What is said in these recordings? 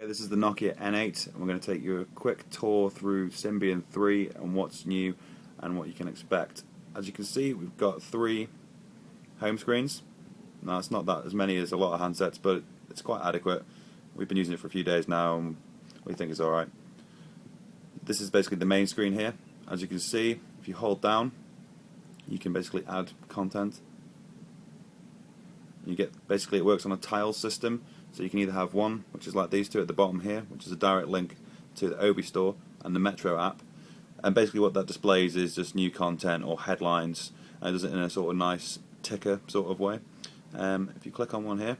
This is the Nokia N8 and we're going to take you a quick tour through Symbian 3 and what's new and what you can expect. As you can see, we've got 3 home screens. Now it's not that as many as a lot of handsets, but it's quite adequate. We've been using it for a few days now and we think it's alright. This is basically the main screen here. As you can see, if you hold down, you can basically add content. Basically it works on a tile system, so you can either have one which is like these two at the bottom here, which is a direct link to the Obi store and the Metro app, and basically what that displays is just new content or headlines, and it does it in a sort of nice ticker sort of way. If you click on one here,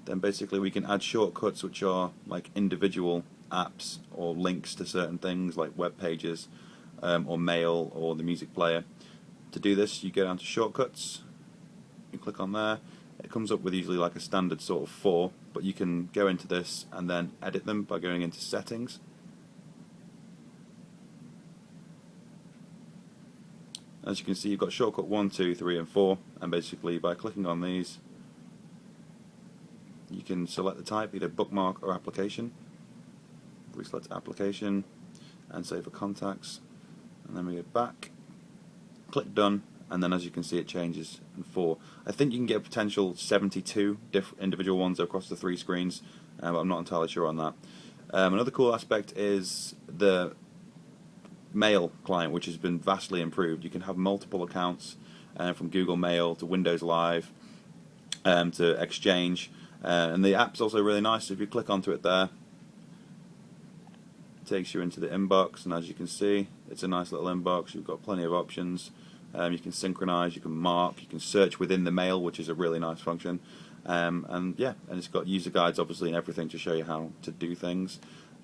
then basically we can add shortcuts which are like individual apps or links to certain things like web pages or mail or the music player. To do this, you go down to shortcuts, you click on there. It comes up with usually like a standard sort of 4, but you can go into this and then edit them by going into settings. As you can see, you've got shortcut 1, 2, 3 and 4, and basically by clicking on these you can select the type, either bookmark or application. We select application and save for contacts, and then we go back, click done, and then as you can see it changes in 4. I think you can get a potential 72 individual ones across the 3 screens, but I'm not entirely sure on that. Another cool aspect is the Mail client, which has been vastly improved. You can have multiple accounts, from Google Mail to Windows Live to Exchange, and the app's also really nice. So if you click onto it there, it takes you into the inbox, and as you can see it's a nice little inbox. You've got plenty of options. You can synchronize, you can mark, you can search within the mail, which is a really nice function. And it's got user guides obviously and everything to show you how to do things.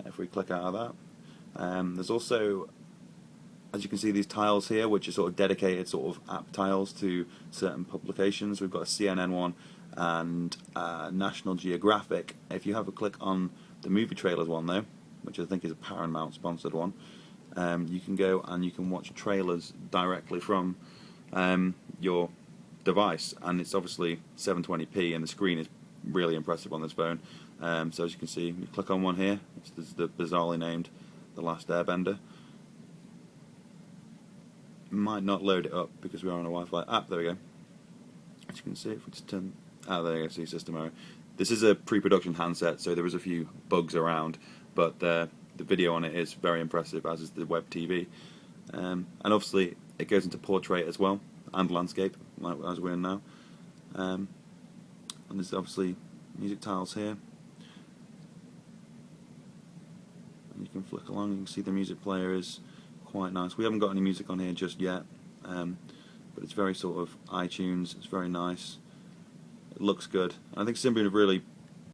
If we click out of that, there's also, as you can see, these tiles here which are sort of dedicated sort of app tiles to certain publications. We've got a CNN one and National Geographic. If you have a click on the movie trailers one though, which I think is a Paramount sponsored one, you can go and you can watch trailers directly from your device, and it's obviously 720p and the screen is really impressive on this phone. So as you can see, you click on one here, it's the bizarrely named The Last Airbender. Might not load it up because we are on a Wi-Fi app. There we go. As you can see, if we just turn, there you go, see system error. This is a pre-production handset, so there is a few bugs around, but the video on it is very impressive, as is the web TV, and obviously it goes into portrait as well and landscape, like as we're in now. And there's obviously music tiles here, and you can flick along. You can see the music player is quite nice. We haven't got any music on here just yet, but it's very sort of iTunes. It's very nice. It looks good. And I think Symbian have really